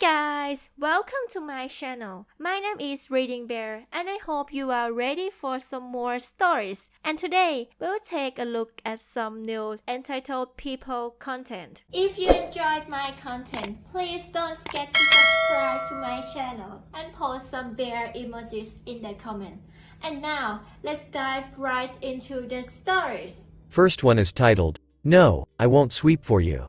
Guys, welcome to my channel. My name is ReadingBear and I hope you are ready for some more stories. And today, we'll take a look at some new entitled people content. If you enjoyed my content, please don't forget to subscribe to my channel and post some bear emojis in the comment. And now, let's dive right into the stories. First one is titled, "No, I won't sweep for you."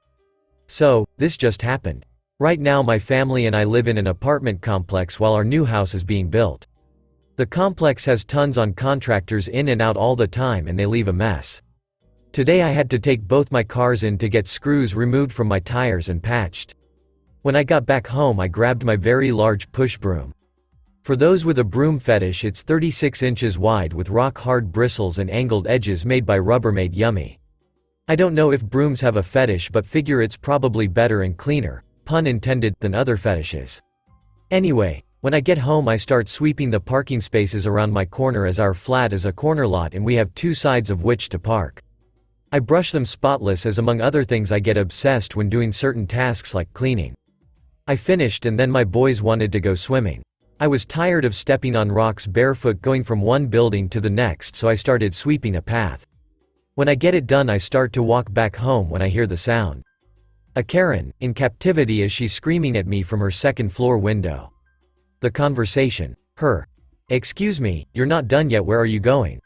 So, this just happened. Right now my family and I live in an apartment complex while our new house is being built. The complex has tons on contractors in and out all the time and they leave a mess. Today I had to take both my cars in to get screws removed from my tires and patched. When I got back home I grabbed my very large push broom. For those with a broom fetish, it's 36 inches wide with rock-hard bristles and angled edges made by Rubbermaid Yummy. I don't know if brooms have a fetish, but figure it's probably better and cleaner, pun intended, than other fetishes. Anyway, when I get home I start sweeping the parking spaces around my corner as our flat is a corner lot and we have two sides of which to park. I brush them spotless as among other things I get obsessed when doing certain tasks like cleaning. I finished and then my boys wanted to go swimming. I was tired of stepping on rocks barefoot going from one building to the next, so I started sweeping a path. When I get it done I start to walk back home when I hear the sound. A Karen, in captivity as she's screaming at me from her second floor window. The conversation. Her. "Excuse me, you're not done yet, where are you going?"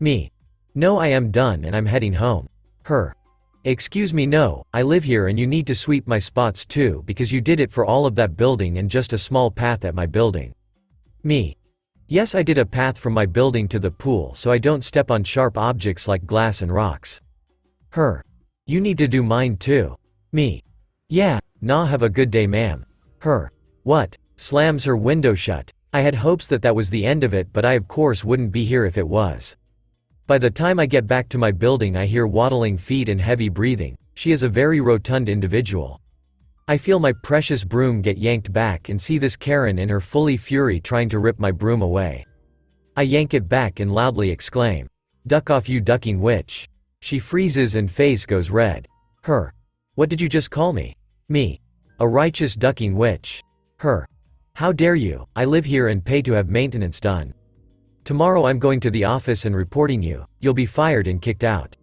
Me. "No, I am done and I'm heading home." Her. "Excuse me, no, I live here and you need to sweep my spots too because you did it for all of that building and just a small path at my building." Me. "Yes, I did a path from my building to the pool so I don't step on sharp objects like glass and rocks." Her. "You need to do mine too." Me. "Yeah, nah, have a good day, ma'am." Her. "What?" Slams her window shut. I had hopes that that was the end of it, but I of course wouldn't be here if it was. By the time I get back to my building I hear waddling feet and heavy breathing. She is a very rotund individual. I feel my precious broom get yanked back and see this Karen in her fully fury trying to rip my broom away. I yank it back and loudly exclaim, "Duck off, you ducking witch." She freezes and face goes red. Her. "What did you just call me?" Me. "A righteous ducking witch." Her. "How dare you, I live here and pay to have maintenance done. Tomorrow I'm going to the office and reporting you, you'll be fired and kicked out."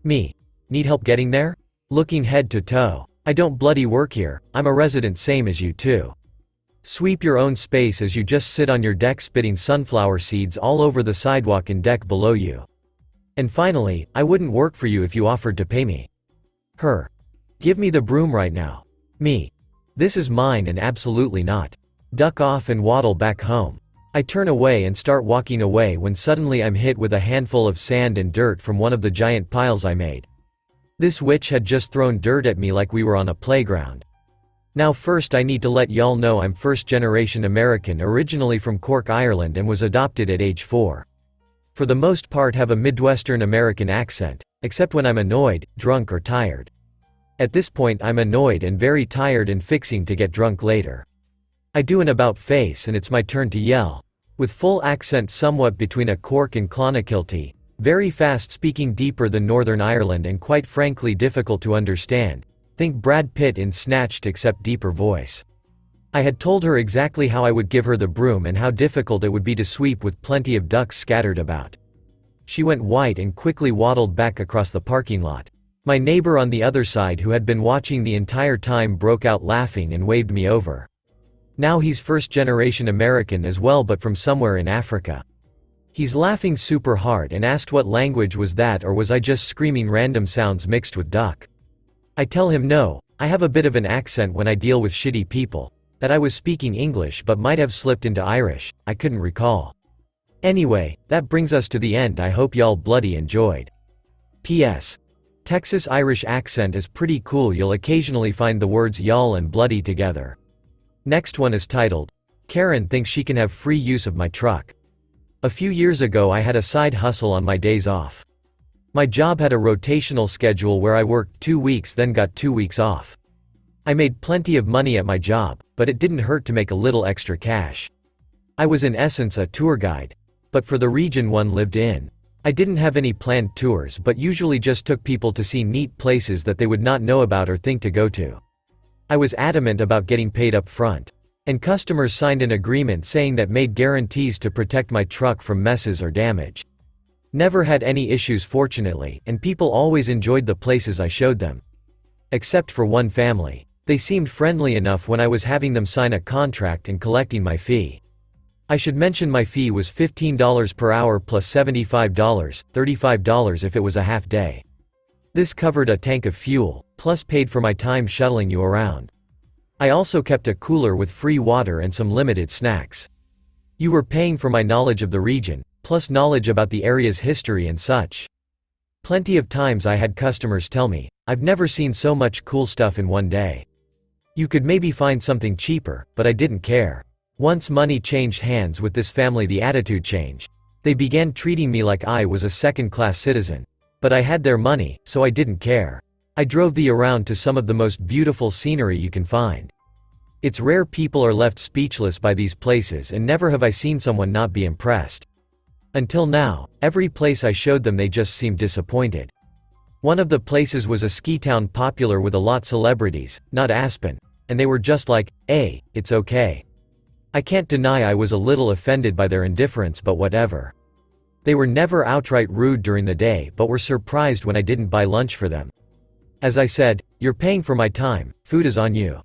Me. "Need help getting there?" Looking head to toe. "I don't bloody work here, I'm a resident same as you too. Sweep your own space as you just sit on your deck spitting sunflower seeds all over the sidewalk and deck below you. And finally, I wouldn't work for you if you offered to pay me." Her. "Give me the broom right now." Me. "This is mine and absolutely not." Duck off and waddle back home. I turn away and start walking away when suddenly I'm hit with a handful of sand and dirt from one of the giant piles I made. This witch had just thrown dirt at me like we were on a playground. Now first I need to let y'all know I'm first-generation American, originally from Cork, Ireland, and was adopted at age 4. For the most part have a Midwestern American accent, except when I'm annoyed, drunk or tired. At this point I'm annoyed and very tired and fixing to get drunk later. I do an about face and it's my turn to yell. With full accent somewhat between a Cork and Clonakilty, very fast speaking, deeper than Northern Ireland and quite frankly difficult to understand. Think Brad Pitt in Snatched except deeper voice. I had told her exactly how I would give her the broom and how difficult it would be to sweep with plenty of ducks scattered about. She went white and quickly waddled back across the parking lot. My neighbor on the other side, who had been watching the entire time, broke out laughing and waved me over. Now he's first-generation American as well, but from somewhere in Africa. He's laughing super hard and asked what language was that, or was I just screaming random sounds mixed with duck. I tell him no, I have a bit of an accent when I deal with shitty people, that I was speaking English but might have slipped into Irish, I couldn't recall. Anyway, that brings us to the end. I hope y'all bloody enjoyed. P.S. Texas Irish accent is pretty cool, you'll occasionally find the words y'all and bloody together. Next one is titled, "Karen thinks she can have free use of my truck." A few years ago I had a side hustle on my days off. My job had a rotational schedule where I worked 2 weeks then got 2 weeks off. I made plenty of money at my job, but it didn't hurt to make a little extra cash. I was in essence a tour guide, but for the region one lived in. I didn't have any planned tours but usually just took people to see neat places that they would not know about or think to go to. I was adamant about getting paid up front. And customers signed an agreement saying that made guarantees to protect my truck from messes or damage. Never had any issues fortunately, and people always enjoyed the places I showed them. Except for one family. They seemed friendly enough when I was having them sign a contract and collecting my fee. I should mention my fee was $15 per hour plus $75, $35 if it was a half day. This covered a tank of fuel, plus paid for my time shuttling you around. I also kept a cooler with free water and some limited snacks. You were paying for my knowledge of the region, plus knowledge about the area's history and such. Plenty of times I had customers tell me, "I've never seen so much cool stuff in one day. You could maybe find something cheaper," but I didn't care. Once money changed hands with this family, the attitude changed. They began treating me like I was a second-class citizen. But I had their money, so I didn't care. I drove them around to some of the most beautiful scenery you can find. It's rare people are left speechless by these places, and never have I seen someone not be impressed. Until now, every place I showed them they just seemed disappointed. One of the places was a ski town popular with a lot celebrities, not Aspen, and they were just like, "Hey, it's okay." I can't deny I was a little offended by their indifference, but whatever. They were never outright rude during the day but were surprised when I didn't buy lunch for them. As I said, "You're paying for my time, food is on you."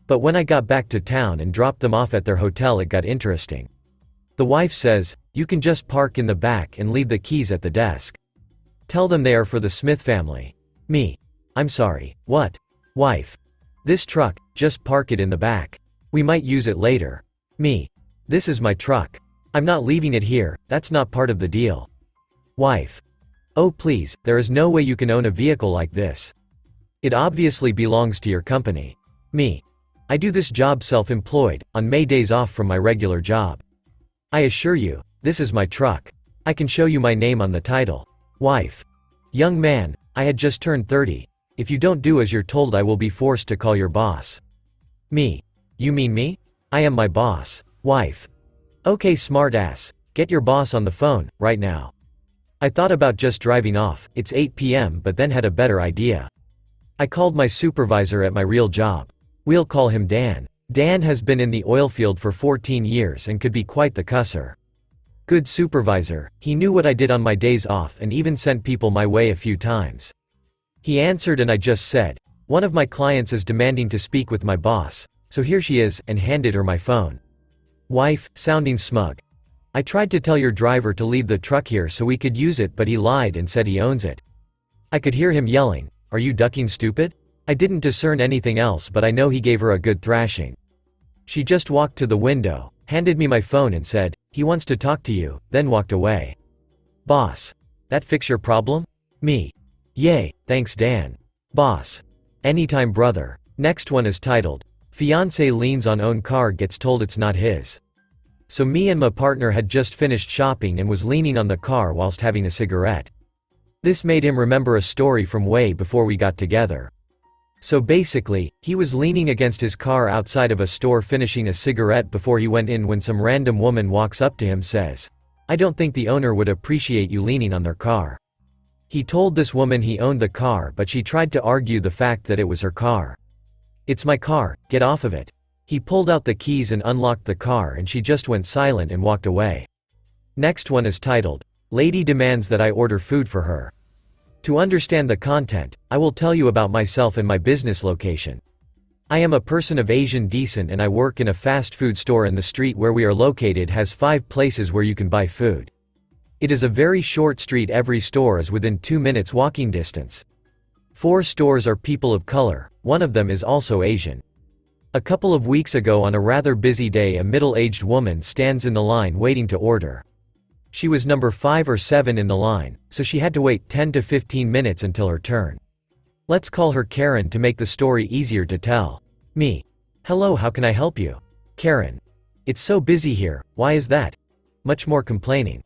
But when I got back to town and dropped them off at their hotel, it got interesting. The wife says, "You can just park in the back and leave the keys at the desk. Tell them they are for the Smith family." Me. "I'm sorry, what?" Wife. "This truck, just park it in the back. We might use it later." Me. "This is my truck. I'm not leaving it here, that's not part of the deal." Wife. "Oh please, there is no way you can own a vehicle like this. It obviously belongs to your company." Me. "I do this job self-employed, on May days off from my regular job. I assure you, this is my truck. I can show you my name on the title." Wife. "Young man, I had just turned 30. If you don't do as you're told, I will be forced to call your boss." Me. "You mean me? I am my boss." Wife. "Okay, smart ass, get your boss on the phone, right now." I thought about just driving off, it's 8 p.m. but then had a better idea. I called my supervisor at my real job. We'll call him Dan. Dan has been in the oil field for 14 years and could be quite the cusser. Good supervisor, he knew what I did on my days off and even sent people my way a few times. He answered and I just said, "One of my clients is demanding to speak with my boss, so here she is," and handed her my phone. Wife, sounding smug. "I tried to tell your driver to leave the truck here so we could use it, but he lied and said he owns it." I could hear him yelling, "Are you ducking, stupid?" I didn't discern anything else, but I know he gave her a good thrashing. She just walked to the window, handed me my phone and said, "He wants to talk to you," then walked away. Boss. "That fix your problem?" Me. "Yay, thanks Dan." Boss. "Anytime brother." Next one is titled, "Fiancé leans on own car gets told it's not his." So me and my partner had just finished shopping and was leaning on the car whilst having a cigarette. This made him remember a story from way before we got together. So basically, he was leaning against his car outside of a store finishing a cigarette before he went in when some random woman walks up to him says, "I don't think the owner would appreciate you leaning on their car." He told this woman he owned the car, but she tried to argue the fact that it was her car. "It's my car, get off of it." He pulled out the keys and unlocked the car and she just went silent and walked away. Next one is titled, "Lady demands that I order food for her." To understand the content, I will tell you about myself and my business location. I am a person of Asian descent and I work in a fast food store, and the street where we are located has 5 places where you can buy food. It is a very short street, every store is within 2 minutes walking distance. 4 stores are people of color, one of them is also Asian. A couple of weeks ago on a rather busy day, a middle-aged woman stands in the line waiting to order. She was number 5 or 7 in the line, so she had to wait 10 to 15 minutes until her turn. Let's call her Karen to make the story easier to tell. Me. "Hello, how can I help you?" Karen. "It's so busy here, why is that?" Much more complaining.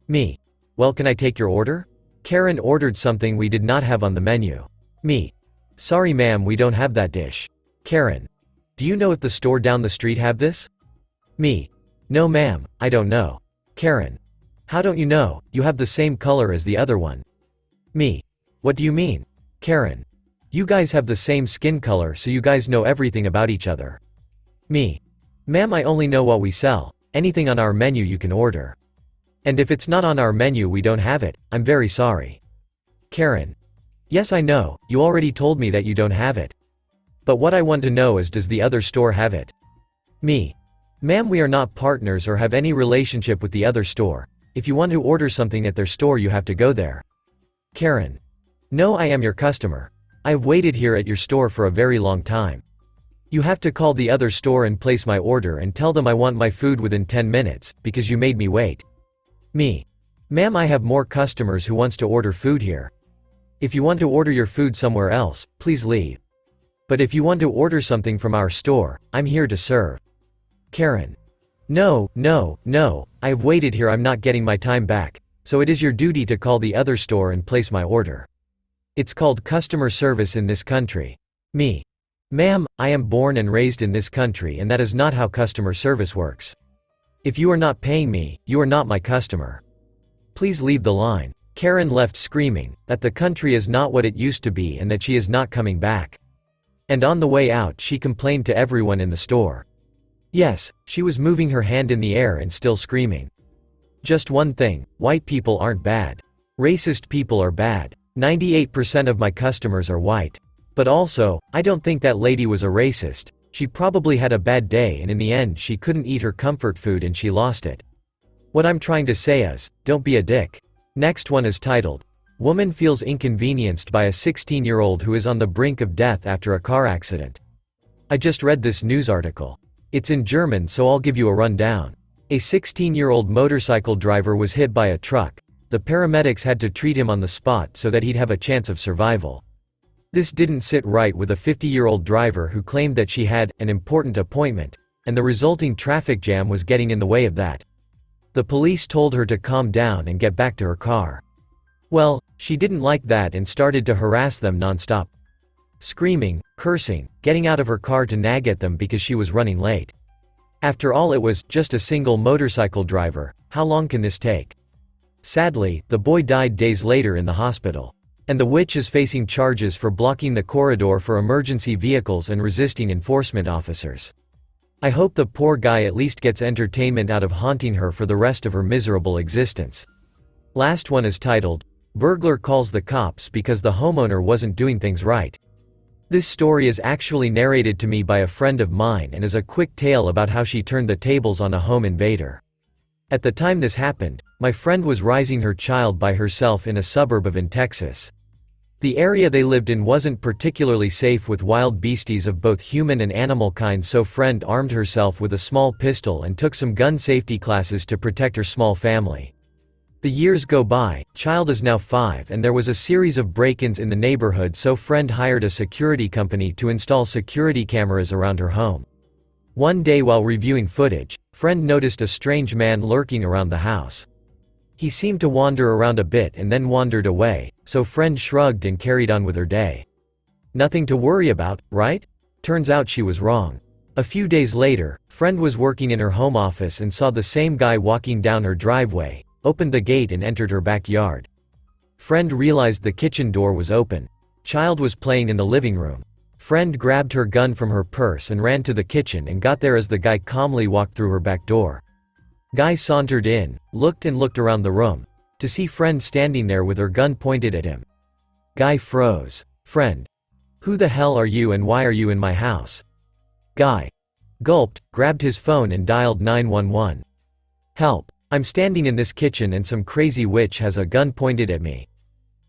Me. "Well, can I take your order?" Karen ordered something we did not have on the menu. Me. "Sorry ma'am, we don't have that dish." Karen. "Do you know if the store down the street have this?" Me. "No ma'am, I don't know." Karen. "How don't you know, you have the same color as the other one." Me. "What do you mean?" Karen. You guys have the same skin color, so you guys know everything about each other. Me. Ma'am, I only know what we sell. Anything on our menu you can order. And if it's not on our menu, we don't have it. I'm very sorry. Karen. Yes, I know, you already told me that you don't have it. But what I want to know is, does the other store have it? Me. Ma'am, we are not partners or have any relationship with the other store. If you want to order something at their store, you have to go there. Karen. No, I am your customer. I have waited here at your store for a very long time. You have to call the other store and place my order and tell them I want my food within 10 minutes, because you made me wait. Me. Ma'am, I have more customers who wants to order food here. If you want to order your food somewhere else, please leave. But if you want to order something from our store, I'm here to serve. Karen. No, no, no, I have waited here, I'm not getting my time back, so it is your duty to call the other store and place my order. It's called customer service in this country. Me. Ma'am, I am born and raised in this country, and that is not how customer service works. If you are not paying me, you are not my customer. Please leave the line. Karen left screaming that the country is not what it used to be and that she is not coming back. And on the way out, she complained to everyone in the store. Yes, she was moving her hand in the air and still screaming. Just one thing, white people aren't bad. Racist people are bad. 98% of my customers are white. But also, I don't think that lady was a racist. She probably had a bad day and in the end she couldn't eat her comfort food and she lost it. What I'm trying to say is, don't be a dick. Next one is titled, Woman Feels Inconvenienced by a 16-year-old Who is on the Brink of Death After a Car Accident. I just read this news article. It's in German, so I'll give you a rundown. A 16-year-old motorcycle driver was hit by a truck. The paramedics had to treat him on the spot so that he'd have a chance of survival. This didn't sit right with a 50-year-old driver who claimed that she had an important appointment, and the resulting traffic jam was getting in the way of that. The police told her to calm down and get back to her car. Well, she didn't like that and started to harass them nonstop. Screaming, cursing, getting out of her car to nag at them because she was running late. After all, it was just a single motorcycle driver. How long can this take? Sadly, the boy died days later in the hospital. And the witch is facing charges for blocking the corridor for emergency vehicles and resisting enforcement officers. I hope the poor guy at least gets entertainment out of haunting her for the rest of her miserable existence. Last one is titled, Burglar Calls the Cops Because the Homeowner Wasn't Doing Things Right. This story is actually narrated to me by a friend of mine and is a quick tale about how she turned the tables on a home invader. At the time this happened, my friend was raising her child by herself in a suburb of Texas. The area they lived in wasn't particularly safe with wild beasties of both human and animal kind, so friend armed herself with a small pistol and took some gun safety classes to protect her small family. The years go by, child is now 5 and there was a series of break-ins in the neighborhood, so friend hired a security company to install security cameras around her home. One day while reviewing footage, friend noticed a strange man lurking around the house. He seemed to wander around a bit and then wandered away, so friend shrugged and carried on with her day. Nothing to worry about, right? Turns out she was wrong. A few days later, friend was working in her home office and saw the same guy walking down her driveway, opened the gate and entered her backyard. Friend realized the kitchen door was open. Child was playing in the living room. Friend grabbed her gun from her purse and ran to the kitchen and got there as the guy calmly walked through her back door. Guy sauntered in, looked around the room, to see friend standing there with her gun pointed at him. Guy froze. Friend. Who the hell are you and why are you in my house? Guy gulped, grabbed his phone and dialed 911. Help. I'm standing in this kitchen and some crazy witch has a gun pointed at me.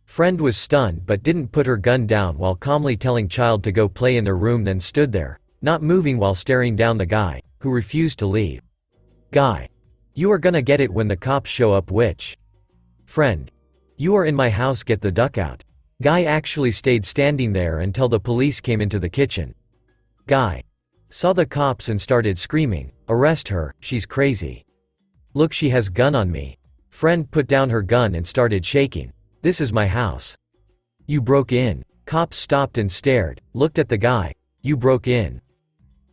Friend was stunned but didn't put her gun down while calmly telling child to go play in their room, then stood there, not moving while staring down the guy, who refused to leave. Guy. You are gonna get it when the cops show up, witch. Friend. You are in my house, get the duck out. Guy actually stayed standing there until the police came into the kitchen. Guy saw the cops and started screaming, arrest her, she's crazy. Look, she has gun on me. Friend put down her gun and started shaking. This is my house. You broke in. Cops stopped and stared, looked at the guy. You broke in.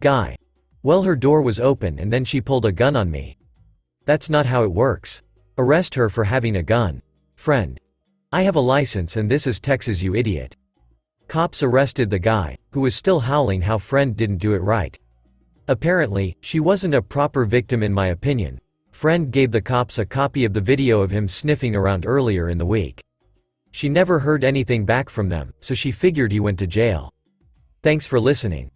Guy. Well, her door was open and then she pulled a gun on me. That's not how it works. Arrest her for having a gun. Friend. I have a license and this is Texas, you idiot. Cops arrested the guy, who was still howling how friend didn't do it right. Apparently, she wasn't a proper victim in my opinion. Friend gave the cops a copy of the video of him sniffing around earlier in the week. She never heard anything back from them, so she figured he went to jail. Thanks for listening.